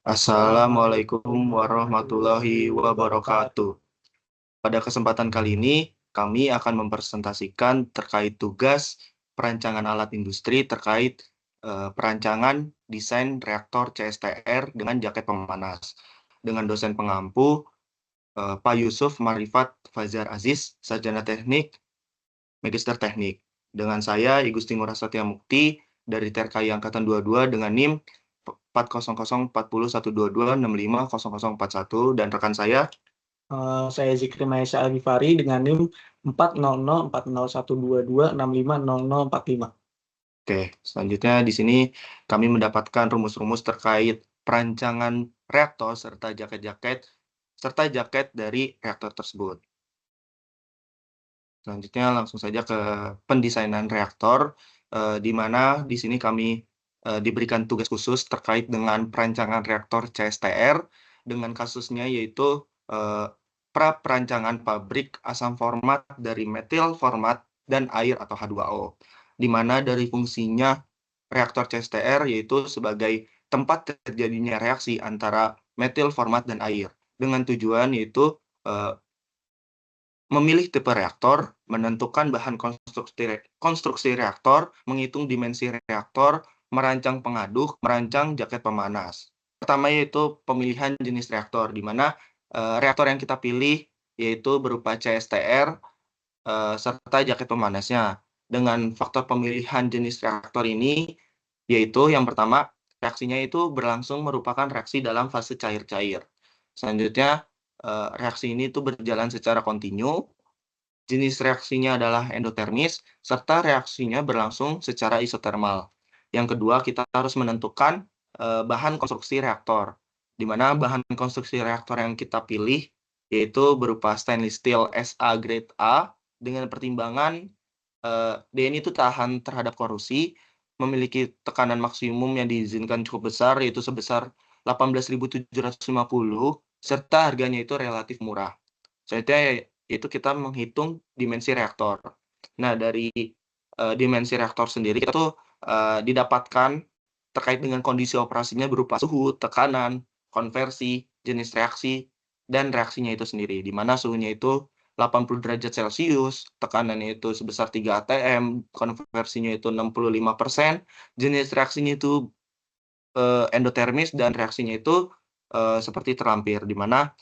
Assalamualaikum warahmatullahi wabarakatuh. Pada kesempatan kali ini, kami akan mempresentasikan terkait tugas perancangan alat industri terkait perancangan desain reaktor CSTR dengan jaket pemanas. Dengan dosen pengampu, Pak Yusuf Marifat Fajar Aziz, Sarjana Teknik, Magister Teknik. Dengan saya, I Gusti Ngurah Satya Mukti, dari TRKI Angkatan 22 dengan NIM 400401226500041 dan rekan saya. Saya Zikri Maesa Alifari dengan NIM 400401226500045. Oke, selanjutnya di sini kami mendapatkan rumus-rumus terkait perancangan reaktor serta jaket dari reaktor tersebut. Selanjutnya langsung saja ke pendesainan reaktor, di mana di sini kami diberikan tugas khusus terkait dengan perancangan reaktor CSTR dengan kasusnya yaitu perancangan pabrik asam format dari metil format dan air atau H2O, di mana dari fungsinya reaktor CSTR yaitu sebagai tempat terjadinya reaksi antara metil format dan air dengan tujuan yaitu memilih tipe reaktor, menentukan bahan konstruksi reaktor, menghitung dimensi reaktor, merancang pengaduh, merancang jaket pemanas. Pertama yaitu pemilihan jenis reaktor, di mana reaktor yang kita pilih yaitu berupa CSTR serta jaket pemanasnya. Dengan faktor pemilihan jenis reaktor ini, yaitu yang pertama, reaksinya itu berlangsung merupakan reaksi dalam fase cair-cair. Selanjutnya, reaksi ini itu berjalan secara kontinu, jenis reaksinya adalah endotermis, serta reaksinya berlangsung secara isotermal. Yang kedua, kita harus menentukan bahan konstruksi reaktor, di mana bahan konstruksi reaktor yang kita pilih yaitu berupa stainless steel SA grade A dengan pertimbangan DN itu tahan terhadap korosi, memiliki tekanan maksimum yang diizinkan cukup besar yaitu sebesar 18.750, serta harganya itu relatif murah. Selanjutnya itu kita menghitung dimensi reaktor. Nah, dari dimensi reaktor sendiri kita tuh didapatkan terkait dengan kondisi operasinya berupa suhu, tekanan, konversi, jenis reaksi, dan reaksinya itu sendiri, di mana suhunya itu 80 derajat Celcius, tekanannya itu sebesar 3 atm, konversinya itu 65%, jenis reaksinya itu endotermis, dan reaksinya itu seperti terlampir, di mana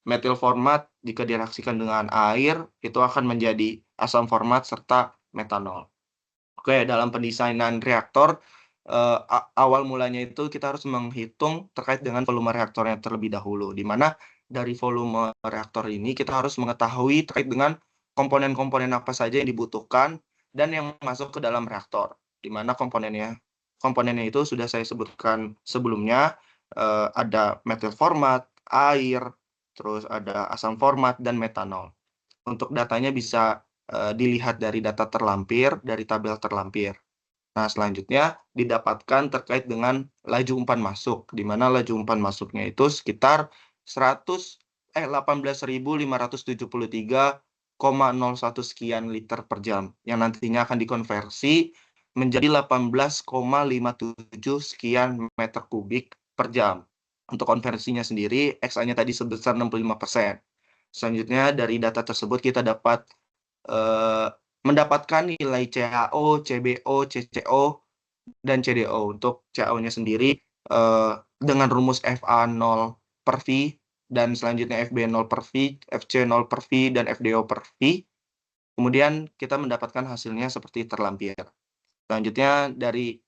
metil format jika direaksikan dengan air itu akan menjadi asam format serta metanol. Oke, dalam pendesainan reaktor, awal mulanya itu kita harus menghitung terkait dengan volume reaktornya terlebih dahulu, di mana dari volume reaktor ini kita harus mengetahui terkait dengan komponen-komponen apa saja yang dibutuhkan dan yang masuk ke dalam reaktor, di mana komponennya itu sudah saya sebutkan sebelumnya, ada metil format, air, terus ada asam format, dan metanol. Untuk datanya bisa dilihat dari data terlampir, dari tabel terlampir. Nah, selanjutnya didapatkan terkait dengan laju umpan masuk, di mana laju umpan masuknya itu sekitar 18.573,01 sekian liter per jam, yang nantinya akan dikonversi menjadi 18,57 sekian meter kubik per jam. Untuk konversinya sendiri, XA-nya tadi sebesar 65%. Selanjutnya, dari data tersebut kita dapat mendapatkan nilai CAO, CBO, CCO, dan CDO. Untuk CAO-nya sendiri dengan rumus FA0 per V, dan selanjutnya FB0 per V, FC0 per V, dan FDO per V. Kemudian kita mendapatkan hasilnya seperti terlampir. Selanjutnya dari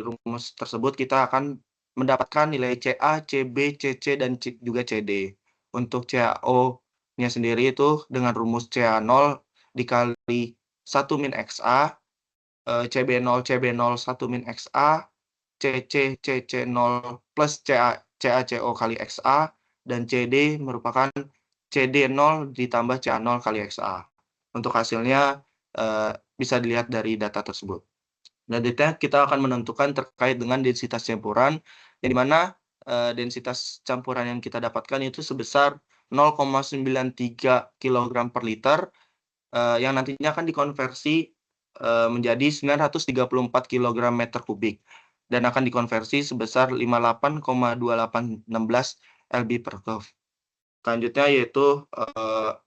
rumus tersebut kita akan mendapatkan nilai CA, CB, CC, dan juga CD. Untuk CAO-nya sendiri itu dengan rumus CA0 dikali 1 min XA, CB0 CB0 1 min XA, CC CC0 plus CACO kali XA, dan CD merupakan CD0 ditambah CA0 kali XA. Untuk hasilnya bisa dilihat dari data tersebut. Nah, detail kita akan menentukan terkait dengan densitas campuran, yang dimana densitas campuran yang kita dapatkan itu sebesar 0,93 kg per liter, yang nantinya akan dikonversi menjadi 934 kg meter kubik. dan akan dikonversi sebesar 58,2816 lb per curve. Selanjutnya yaitu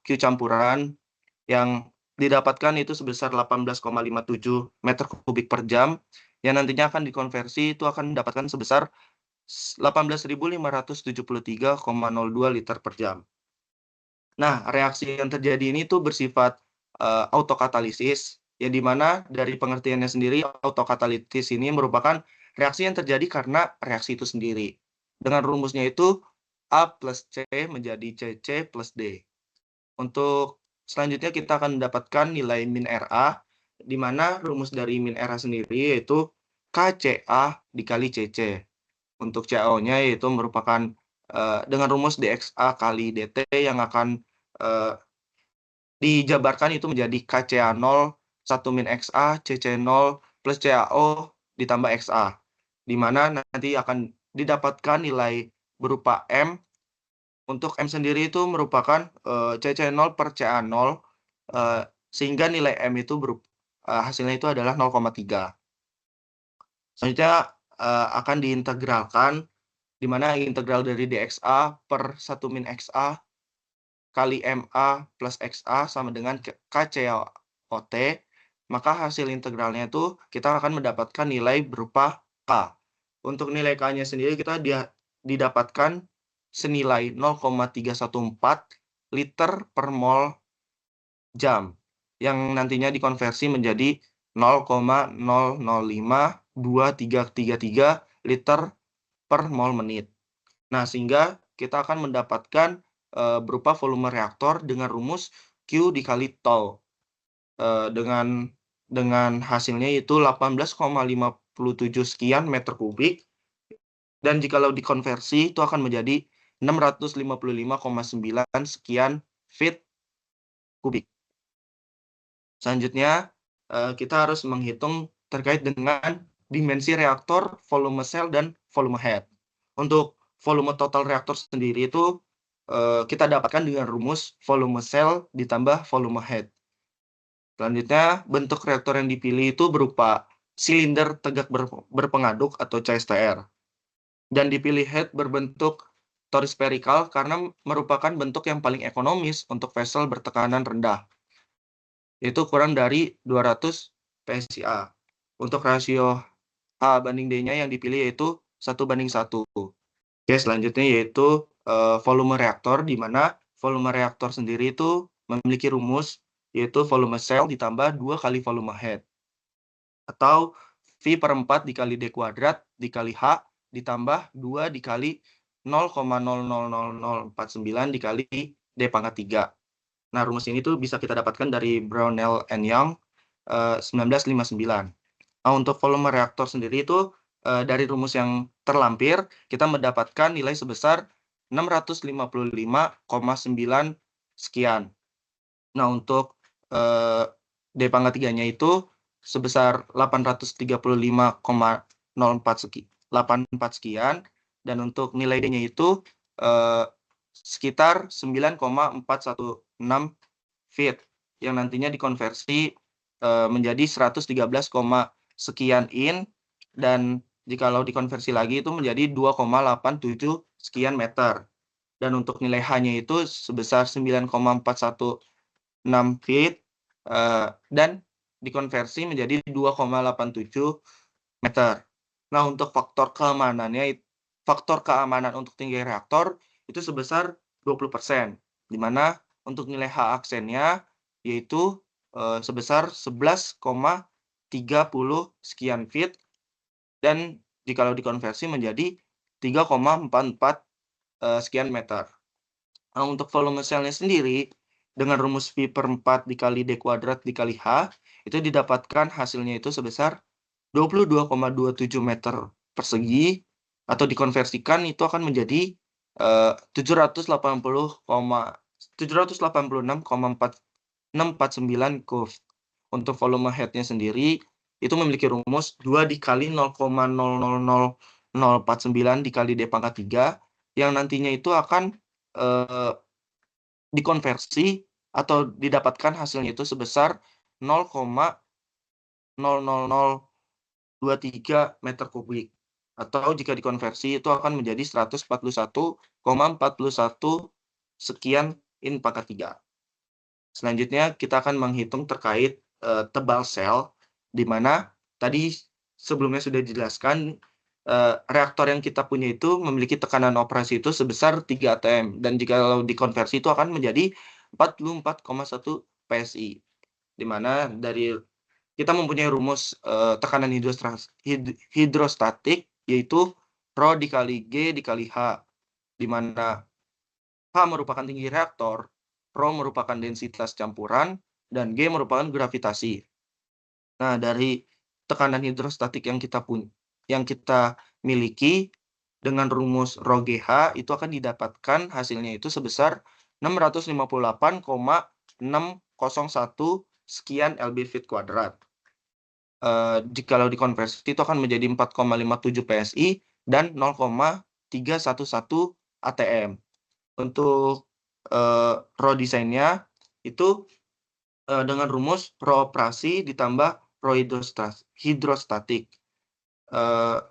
Q campuran yang didapatkan itu sebesar 18,57 meter kubik per jam, yang nantinya akan dikonversi itu akan mendapatkan sebesar 18.573,02 liter per jam. Nah, reaksi yang terjadi ini tuh bersifat autokatalisis, yang dimana dari pengertiannya sendiri, autokatalisis ini merupakan reaksi yang terjadi karena reaksi itu sendiri. Dengan rumusnya itu A plus C menjadi CC plus D. Untuk selanjutnya kita akan mendapatkan nilai min RA, di mana rumus dari min RA sendiri yaitu KCA dikali CC. Untuk CAO-nya yaitu merupakan dengan rumus DXA kali DT yang akan dijabarkan itu menjadi KCA0 1 min XA, CC0 plus CAO ditambah XA, di mana nanti akan didapatkan nilai berupa M. Untuk M sendiri itu merupakan CC0 per CA0, sehingga nilai M itu hasilnya itu adalah 0,3. Selanjutnya akan diintegralkan, di mana integral dari DXA per 1 min XA kali MA plus XA sama dengan KCOT, maka hasil integralnya itu kita akan mendapatkan nilai berupa K. Untuk nilai K-nya sendiri kita didapatkan senilai 0,314 liter per mol jam, yang nantinya dikonversi menjadi 0,005233 liter per mol menit. Nah, sehingga kita akan mendapatkan berupa volume reaktor dengan rumus Q dikali tau. Dengan hasilnya itu 18,57 sekian meter kubik, dan jikalau dikonversi itu akan menjadi 655,9 sekian feet kubik. Selanjutnya kita harus menghitung terkait dengan dimensi reaktor, volume sel, dan volume head. Untuk volume total reaktor sendiri itu kita dapatkan dengan rumus volume sel ditambah volume head. Selanjutnya, bentuk reaktor yang dipilih itu berupa silinder tegak berpengaduk atau CSTR. Dan dipilih head berbentuk torispherical karena merupakan bentuk yang paling ekonomis untuk vessel bertekanan rendah, yaitu kurang dari 200 PSI. Untuk rasio A banding D-nya yang dipilih yaitu 1:1. Oke, selanjutnya yaitu volume reaktor, di mana volume reaktor sendiri itu memiliki rumus yaitu volume sel ditambah 2 kali volume head, atau V per 4 dikali D kuadrat dikali H ditambah 2 dikali 0,00049 dikali D pangkat 3. Nah, rumus ini tuh bisa kita dapatkan dari Brownell and Young 1959. Nah, untuk volume reaktor sendiri itu dari rumus yang terlampir, kita mendapatkan nilai sebesar 655,9 sekian. Nah, untuk D pangkat 3-nya itu sebesar 835,04 sekian, dan untuk nilai D-nya itu sekitar 9,416 feet, yang nantinya dikonversi menjadi 113, sekian in, dan jikalau dikonversi lagi itu menjadi 2,87 sekian meter. Dan untuk nilai H-nya itu sebesar 9,416 feet, dan dikonversi menjadi 2,87 meter. Nah, untuk faktor keamanan untuk tinggi reaktor itu sebesar 20%, di mana untuk nilai H aksennya yaitu sebesar 11,30 sekian feet, dan jikalau dikonversi menjadi 3,44 sekian meter. Nah, untuk volume selnya sendiri dengan rumus V per 4 dikali D kuadrat dikali H itu didapatkan hasilnya itu sebesar 22,27 meter persegi, atau dikonversikan itu akan menjadi 786,449 coulombs. Untuk volume head-nya sendiri itu memiliki rumus 2 dikali 0,00049 dikali D pangkat 3, yang nantinya itu akan dikonversi atau didapatkan hasilnya itu sebesar 0,00023 meter kubik. atau jika dikonversi itu akan menjadi 141,41 sekian in pangkat 3. Selanjutnya kita akan menghitung terkait tebal sel, di mana tadi sebelumnya sudah dijelaskan reaktor yang kita punya itu memiliki tekanan operasi itu sebesar 3 atm, dan jika dikonversi itu akan menjadi 44,1 PSI, di mana dari kita mempunyai rumus tekanan hidrostatik, yaitu Rho dikali G dikali H, di mana H merupakan tinggi reaktor, Rho merupakan densitas campuran, dan G merupakan gravitasi. Nah, dari tekanan hidrostatik yang kita miliki dengan rumus Rho GH itu akan didapatkan hasilnya itu sebesar 658,601 sekian lb feet kuadrat. Jikalau dikonversi itu akan menjadi 4,57 PSI dan 0,311 ATM. Untuk Rho desainnya itu dengan rumus Rho operasi ditambah Rho hidrostatik.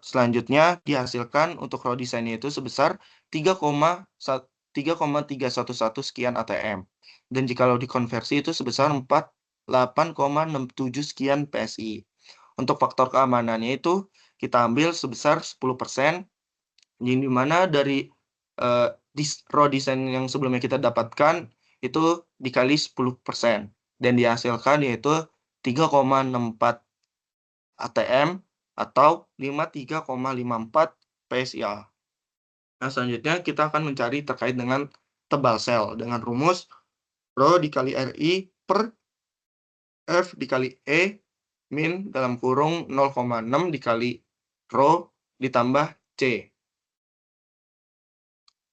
Selanjutnya dihasilkan untuk Rho desainnya itu sebesar 3,311 sekian ATM. Dan jikalau dikonversi itu sebesar 48,67 sekian PSI. Untuk faktor keamanannya itu kita ambil sebesar 10%, di mana dari Rho desain yang sebelumnya kita dapatkan itu dikali 10%, dan dihasilkan yaitu 3,64 ATM atau 53,54 PSIA. Nah, selanjutnya kita akan mencari terkait dengan tebal sel dengan rumus Rho dikali RI per F dikali E min dalam kurung 0,6 dikali Rho ditambah C.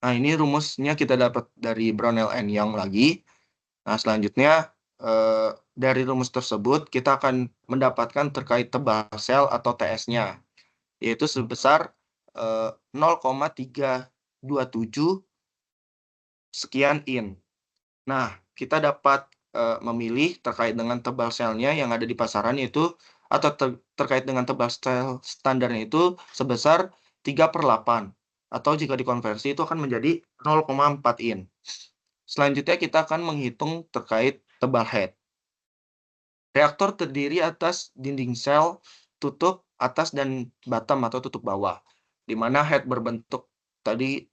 Nah, ini rumusnya kita dapat dari Brownell and Young lagi. Nah, selanjutnya dari rumus tersebut kita akan mendapatkan terkait tebal sel atau TS-nya, yaitu sebesar 0,327 sekian in. Nah, kita dapat memilih terkait dengan tebal selnya yang ada di pasaran, yaitu atau terkait dengan tebal sel standarnya itu sebesar 3/8, atau jika dikonversi itu akan menjadi 0,4 in. Selanjutnya kita akan menghitung terkait tebal head. Reaktor terdiri atas dinding sel, tutup atas dan bottom atau tutup bawah, di mana head berbentuk tadi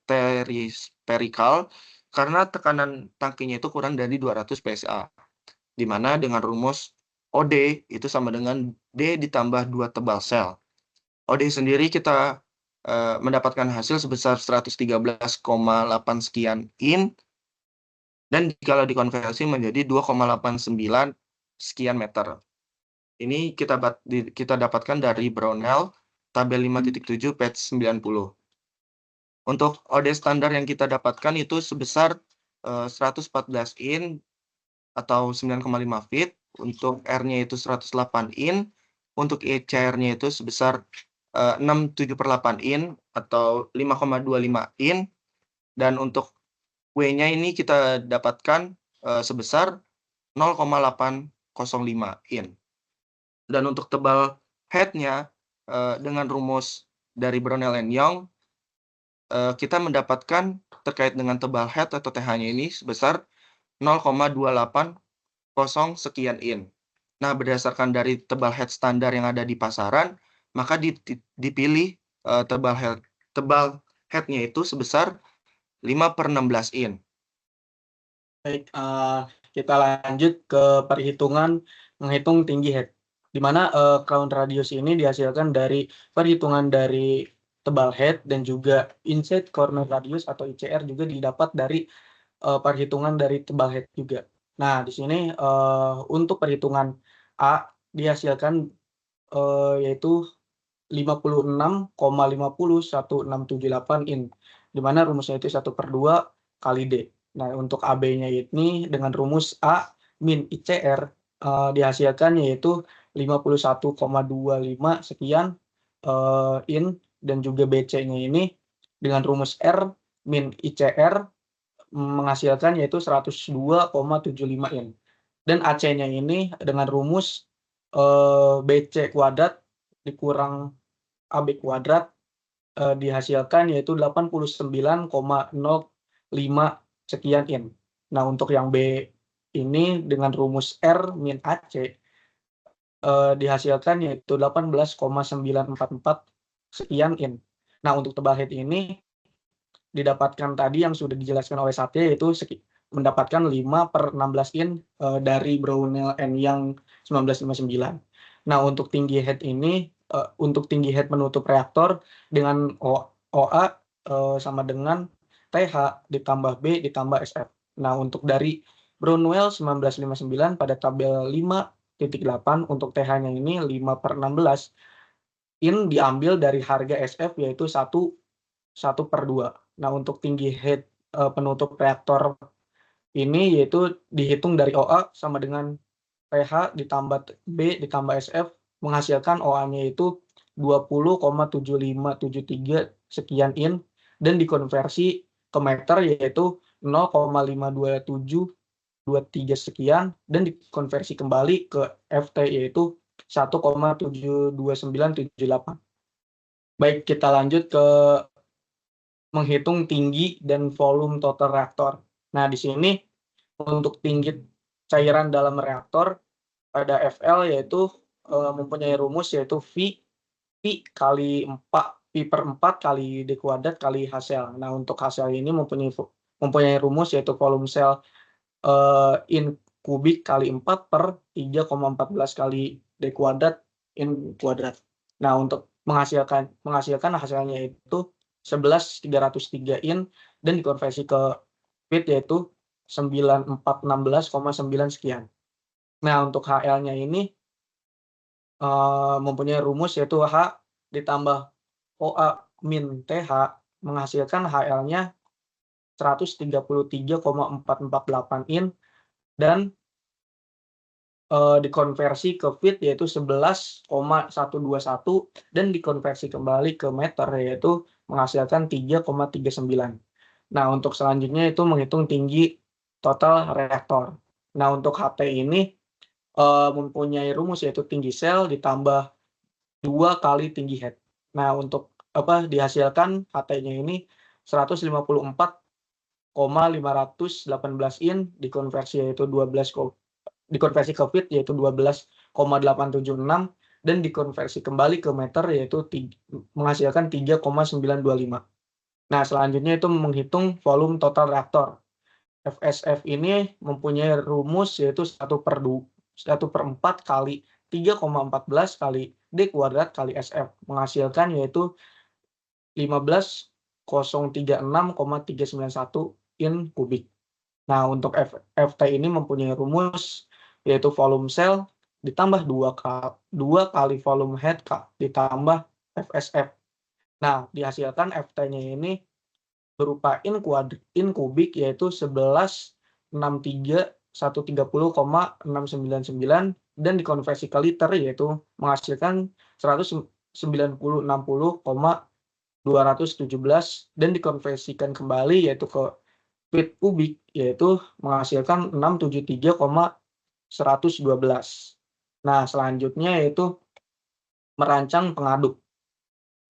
terispherical karena tekanan tangkinya itu kurang dari 200 PSA, di mana dengan rumus OD itu sama dengan D ditambah 2 tebal sel. OD sendiri kita mendapatkan hasil sebesar 113,8 sekian in, dan jika dikonversi menjadi 2,89 sekian meter. Ini kita dapatkan dari Brownell tabel 5.7 page 90. Untuk OD standar yang kita dapatkan itu sebesar 114 in atau 9,5 feet, untuk R-nya itu 108 in, untuk ECR-nya itu sebesar 6/7/8 in atau 5,25 in, dan untuk W-nya ini kita dapatkan sebesar 0,805 in. Dan untuk tebal head-nya dengan rumus dari Brownell and Young kita mendapatkan terkait dengan tebal head atau TH-nya ini sebesar 0,280 sekian in. Nah, berdasarkan dari tebal head standar yang ada di pasaran, maka dipilih tebal head-nya itu sebesar 5/16 in. Baik, kita lanjut ke perhitungan menghitung tinggi head, di mana crown radius ini dihasilkan dari perhitungan dari tebal head, dan juga inside corner radius atau ICR juga didapat dari perhitungan dari tebal head juga. Nah, di sini untuk perhitungan A dihasilkan yaitu 56,501678 in, di mana rumusnya itu 1/2 kali D. Nah, untuk AB-nya ini dengan rumus A min ICR dihasilkan yaitu 51,25 sekian in, dan juga BC-nya ini dengan rumus R min ICR menghasilkan yaitu 102,75 in. Dan AC-nya ini dengan rumus BC kuadrat dikurang AB kuadrat dihasilkan yaitu 89,05 sekian in. Nah, untuk yang B ini dengan rumus R min AC dihasilkan yaitu 18,944 sekian in. Nah, untuk tebal head ini didapatkan tadi yang sudah dijelaskan oleh Satya, yaitu mendapatkan 5/16 in dari Brownell and Young 1959. Nah, untuk tinggi head ini, untuk tinggi head penutup reaktor dengan OA sama dengan TH ditambah B ditambah SF. Nah, untuk dari Brownell 1959 pada tabel 5.8 untuk TH-nya ini 5/16 in diambil dari harga SF yaitu 1/2. Nah, untuk tinggi head penutup reaktor ini yaitu dihitung dari OA sama dengan PH ditambah B ditambah SF menghasilkan OA-nya itu 20,7573 sekian in dan dikonversi ke meter yaitu 0,52723 sekian dan dikonversi kembali ke FT yaitu 1,72978. Baik, kita lanjut ke menghitung tinggi dan volume total reaktor. Nah, di sini untuk tinggi cairan dalam reaktor pada FL yaitu mempunyai rumus yaitu V kali 4 kali D kuadrat kali Hassel. Nah, untuk Hassel ini mempunyai rumus yaitu volume cell in kubik kali 4 per 3,14 kali D kuadrat in kuadrat. Nah, untuk menghasilkan hasilnya itu 11.303 in dan dikonversi ke feet yaitu 9416,9 sekian. Nah, untuk HL-nya ini mempunyai rumus yaitu H ditambah OA min TH menghasilkan HL-nya 133,448 in dan dikonversi ke feet yaitu 11,121 dan dikonversi kembali ke meter yaitu menghasilkan 3,39. Nah, untuk selanjutnya itu menghitung tinggi total reaktor. Nah, untuk HT ini mempunyai rumus yaitu tinggi sel ditambah 2 kali tinggi head. Nah, untuk dihasilkan HT-nya ini 154,518 in dikonversi yaitu dikonversi ke feet yaitu 12,876 dan dikonversi kembali ke meter yaitu menghasilkan 3,925. Nah, selanjutnya itu menghitung volume total reaktor. FSF ini mempunyai rumus yaitu 1/4 kali 3,14 kali D kuadrat kali SF menghasilkan yaitu 15.036,391 in kubik. Nah, untuk FT ini mempunyai rumus yaitu volume cell ditambah 2 kali volume head ditambah FSF. Nah, dihasilkan FT-nya ini berupa in kubik yaitu 1163.130,699 dan dikonversi ke liter yaitu menghasilkan 190.217 dan dikonversikan kembali yaitu ke feet kubik yaitu menghasilkan 673,112. Nah, selanjutnya yaitu merancang pengaduk.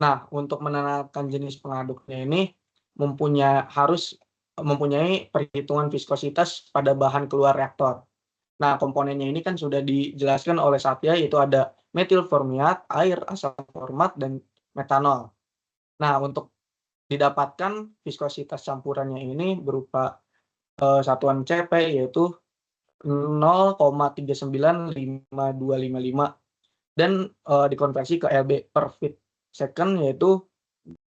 Nah, untuk menentukan jenis pengaduknya ini harus mempunyai perhitungan viskositas pada bahan keluar reaktor. Nah, komponennya ini kan sudah dijelaskan oleh Satya, yaitu ada metil formiat, air, asam format, dan metanol. Nah, untuk didapatkan viskositas campurannya ini berupa satuan CP yaitu 0,395255 dan dikonversi ke LB per feet second yaitu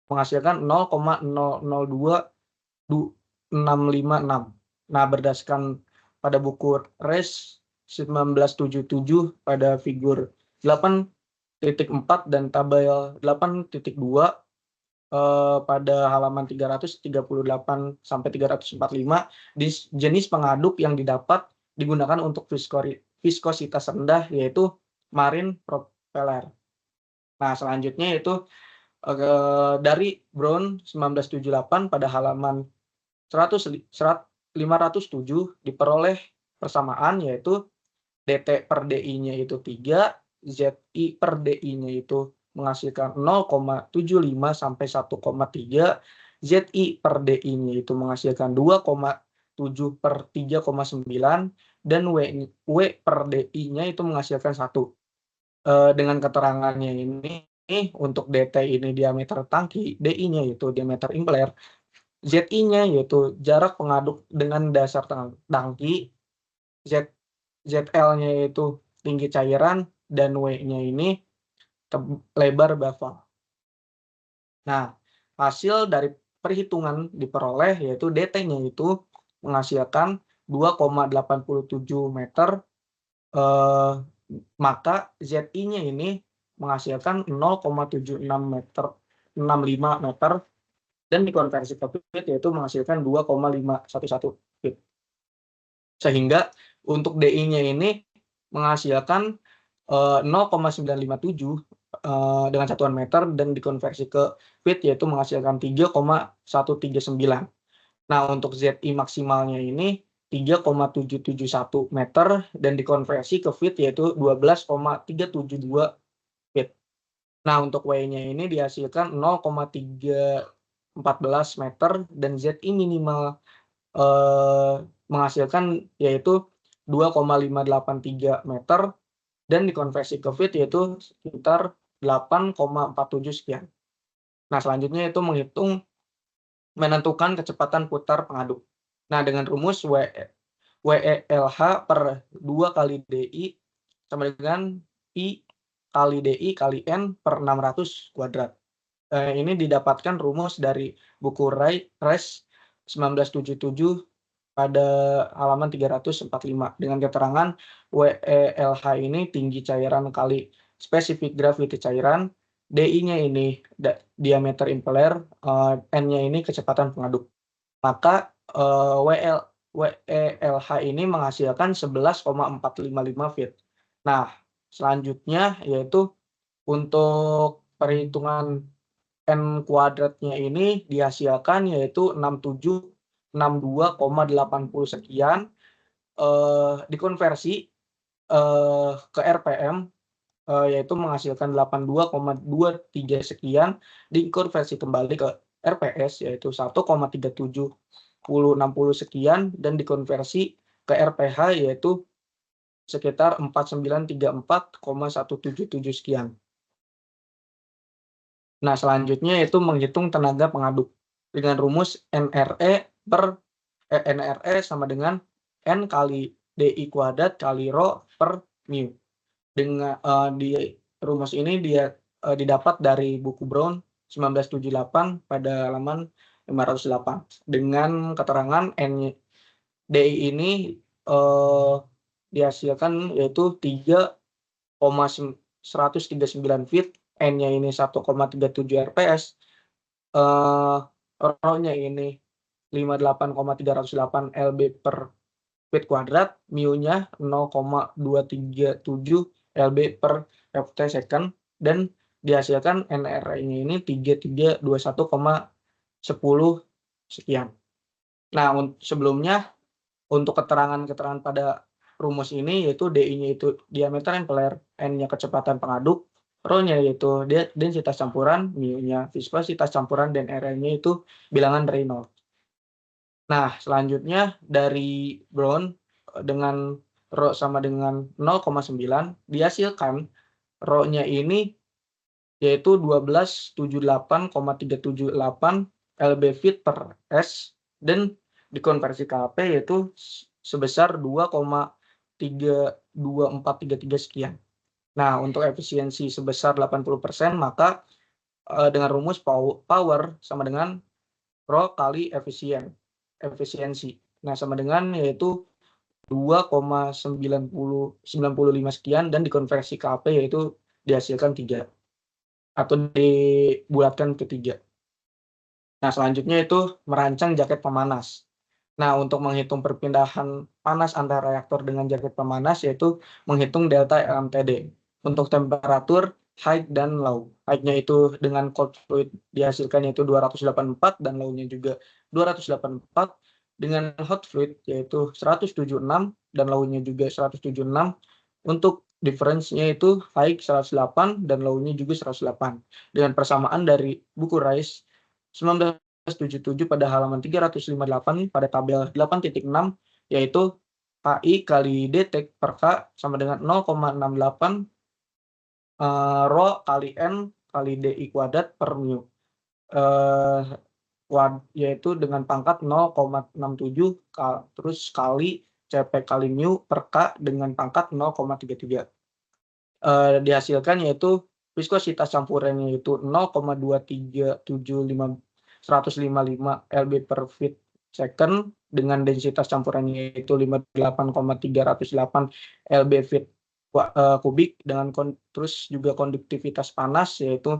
menghasilkan 0,002656. Nah, berdasarkan pada buku RES 1977 pada figur 8.4 dan tabel 8.2 pada halaman 338 sampai 345 jenis pengaduk yang didapat digunakan untuk viskositas rendah yaitu marine propeller. Nah, selanjutnya itu dari Brown 1978 pada halaman 507 diperoleh persamaan yaitu DT per DI-nya itu 3, ZI per DI-nya itu menghasilkan 0,75 sampai 1,3, ZI per DI-nya itu menghasilkan 2,7 per 3,9, dan W per DI-nya itu menghasilkan 1. Dengan keterangannya ini, untuk DT ini diameter tangki, DI-nya yaitu diameter impeller, ZI-nya yaitu jarak pengaduk dengan dasar tangki, ZL-nya yaitu tinggi cairan, dan W-nya ini lebar baffle. Nah, hasil dari perhitungan diperoleh yaitu DT-nya itu menghasilkan 2,87 meter, maka ZI-nya ini menghasilkan 0,76 meter, 65 meter, dan dikonversi ke feet yaitu menghasilkan 2,511 feet. Sehingga untuk DI-nya ini menghasilkan 0,957 dengan satuan meter, dan dikonversi ke feet yaitu menghasilkan 3,139. Nah, untuk ZI maksimalnya ini 3,771 meter, dan dikonversi ke feet yaitu 12,372 feet. Nah, untuk W-nya ini dihasilkan 0,314 meter, dan ZI minimal menghasilkan yaitu 2,583 meter, dan dikonversi ke feet yaitu sekitar 8,47 sekian. Nah, selanjutnya itu menentukan kecepatan putar pengaduk. Nah, dengan rumus WELH per 2 kali DI sama dengan I kali DI kali N per 600 kuadrat. Ini didapatkan rumus dari buku RES 1977 pada halaman 345 dengan keterangan WELH ini tinggi cairan kali spesifik graviti cairan, DI-nya ini diameter impeller, N-nya ini kecepatan pengaduk. Maka WELH ini menghasilkan 11,455 feet. Nah, selanjutnya yaitu untuk perhitungan N kuadratnya ini dihasilkan yaitu 6762,80 sekian, dikonversi ke RPM yaitu menghasilkan 82,23 sekian, dikonversi kembali ke RPS yaitu 1,37060 sekian, dan dikonversi ke RPH yaitu sekitar 4934,177 sekian. Nah, selanjutnya itu menghitung tenaga pengaduk dengan rumus NRE sama dengan N kali DI kuadrat kali Rho per mu. Dengan di rumus ini dia didapat dari buku Brown 1978 pada halaman 508 dengan keterangan N DI ini dihasilkan yaitu 3,139 feet, N-nya ini 1,37 RPS, Rho-nya ini 58,308 lb per feet kuadrat, mu-nya 0,237 lb per revolusi second, dan dihasilkan NRE-nya ini 3321,10 sekian. Nah, sebelumnya untuk keterangan pada rumus ini yaitu DI-nya itu diameter impeller, N-nya kecepatan pengaduk, Rho-nya yaitu densitas campuran, mu-nya viskositas campuran, dan R-nya itu bilangan Reynolds. Nah, selanjutnya dari Brown dengan Rho sama dengan 0,9 dihasilkan Rho-nya ini yaitu 1278,378 lb feet per S, dan dikonversi ke HP yaitu sebesar 2,32433 sekian. Nah, untuk efisiensi sebesar 80%, maka dengan rumus power sama dengan Rho kali efisiensi. Nah, sama dengan yaitu 2,995 sekian, dan dikonversi ke HP yaitu dihasilkan 3 atau dibulatkan ke 3. Nah, selanjutnya itu merancang jaket pemanas. Nah, untuk menghitung perpindahan panas antara reaktor dengan jaket pemanas yaitu menghitung delta LMTD. Untuk temperatur high dan low. High-nya itu dengan cold fluid dihasilkan yaitu 284 dan low-nya juga 284. Dengan hot fluid yaitu 176 dan low-nya juga 176. Untuk difference-nya itu high 108 dan low-nya juga 108. Dengan persamaan dari buku Rice 1977 pada halaman 358 pada tabel 8.6, yaitu HI kali D per K sama dengan 0,68 rho kali N kali DI kuadrat per mu. Yaitu dengan pangkat 0,67 terus kali CP kali mu per K dengan pangkat 0,33. Dihasilkan yaitu viskositas campurannya yaitu 0,2375155 lb per feet second dengan densitas campurannya yaitu 58,308 lb feet kubik dengan terus juga konduktivitas panas yaitu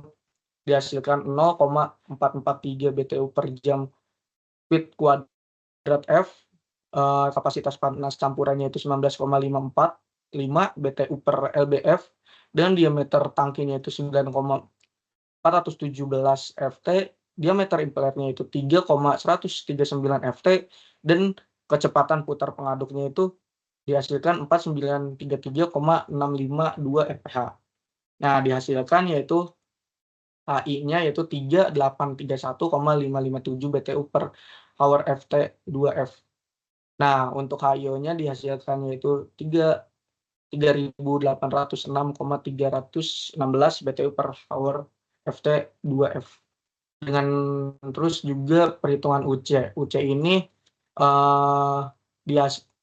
dihasilkan 0,443 BTU per jam feet kuadrat F. Kapasitas panas campurannya itu 19,545 BTU per lbf dan diameter tangkinya itu 9,417 ft, diameter impellernya itu 3,139 ft dan kecepatan putar pengaduknya itu dihasilkan 4933,652 mph. Nah, dihasilkan yaitu HI-nya yaitu 3831,557 BTU per hour FT 2F. Nah, untuk HIO-nya dihasilkan yaitu 3806,316 BTU per hour FT 2F. Dengan terus juga perhitungan UC. UC ini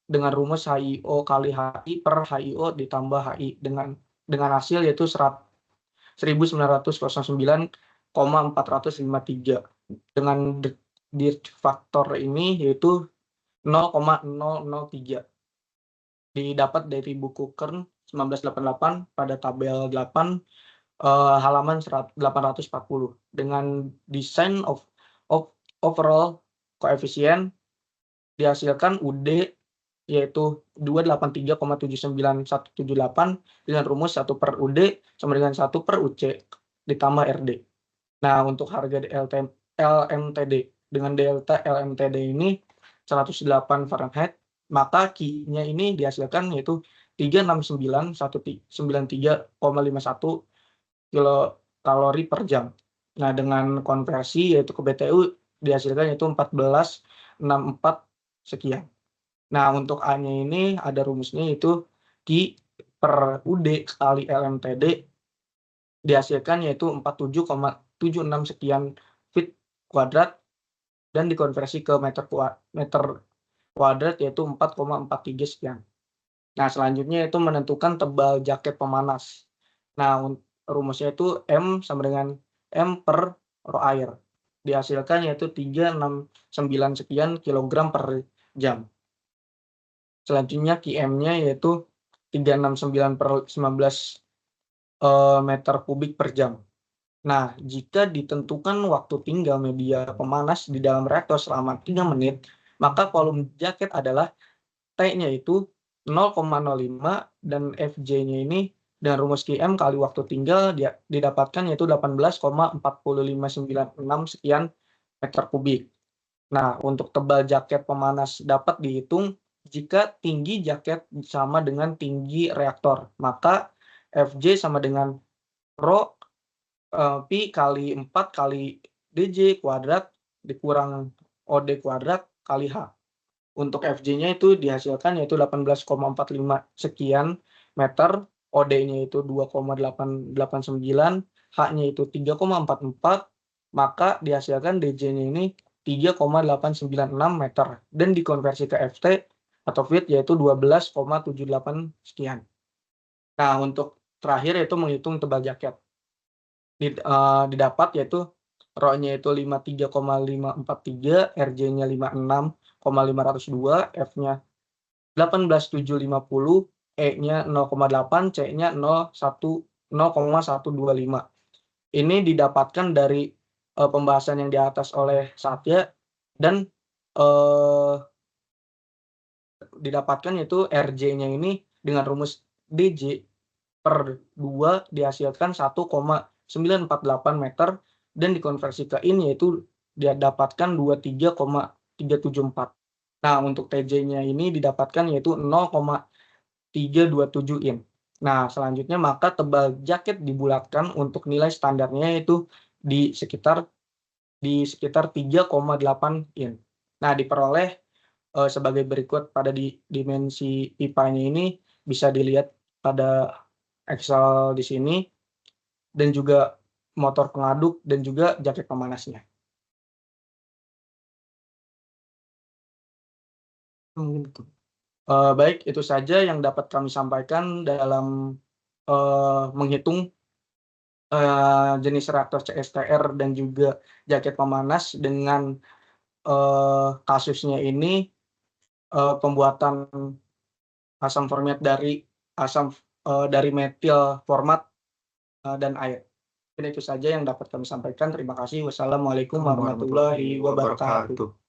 dengan rumus HIO kali HI per HIO ditambah HI dengan hasil yaitu 1909,453 dengan dirt faktor ini yaitu 0,003 didapat dari buku Kern 1988 pada tabel 8 halaman 840 dengan design of overall coefficient dihasilkan UD yaitu 283,79178 dengan rumus 1 per UD sama dengan 1 per UC ditambah RD. Nah, untuk harga LMTD dengan delta LMTD ini 108 Fahrenheit, maka Q-nya ini dihasilkan yaitu 369,193,51 kilokalori per jam. Nah, dengan konversi yaitu ke BTU dihasilkan yaitu 1464 sekian. Nah, untuk A-nya ini ada rumusnya yaitu Q per UD kali LMTD dihasilkan yaitu 47,76 sekian feet kuadrat dan dikonversi ke meter kuadrat yaitu 4,43 sekian. Nah, selanjutnya itu menentukan tebal jaket pemanas. Nah, rumusnya itu M sama dengan M per rho air. Dihasilkan yaitu 369 sekian kilogram per jam. Selanjutnya QM-nya yaitu 369 per 19 meter kubik per jam. Nah, jika ditentukan waktu tinggal media pemanas di dalam reaktor selama 3 menit, maka volume jaket adalah T-nya itu 0,05 dan FJ-nya ini dengan rumus QM kali waktu tinggal didapatkan yaitu 18,4596 sekian meter kubik. Nah, untuk tebal jaket pemanas dapat dihitung jika tinggi jaket sama dengan tinggi reaktor, maka FJ sama dengan rho Pi kali 4 kali DJ kuadrat dikurang OD kuadrat kali H. Untuk FJ-nya itu dihasilkan yaitu 18,45 sekian meter, OD-nya itu 2,889, H-nya itu 3,44, maka dihasilkan DJ-nya ini 3,896 meter dan dikonversi ke FT atau feet yaitu 12,78 sekian. Nah, untuk terakhir yaitu menghitung tebal jaket. Didapat yaitu rho-nya itu 53,543, RJ-nya 56,502, F-nya 18750, E-nya 0,8, C-nya 0,125. Ini didapatkan dari pembahasan yang di atas oleh Satya dan didapatkan yaitu RJ-nya ini dengan rumus DJ per 2 dihasilkan 1,948 meter dan dikonversi ke in yaitu dia dapatkan 23,374. Nah, untuk TJ-nya ini didapatkan yaitu 0,327 in. Nah, selanjutnya maka tebal jaket dibulatkan untuk nilai standarnya itu di sekitar 3,8 in. Nah, diperoleh sebagai berikut pada dimensi pipanya ini bisa dilihat pada Excel di sini, dan juga motor pengaduk dan juga jaket pemanasnya. Baik, itu saja yang dapat kami sampaikan dalam menghitung jenis reaktor CSTR dan juga jaket pemanas dengan kasusnya ini, pembuatan asam format dari metil format dan air. Jadi itu saja yang dapat kami sampaikan. Terima kasih. Wassalamualaikum warahmatullahi wabarakatuh.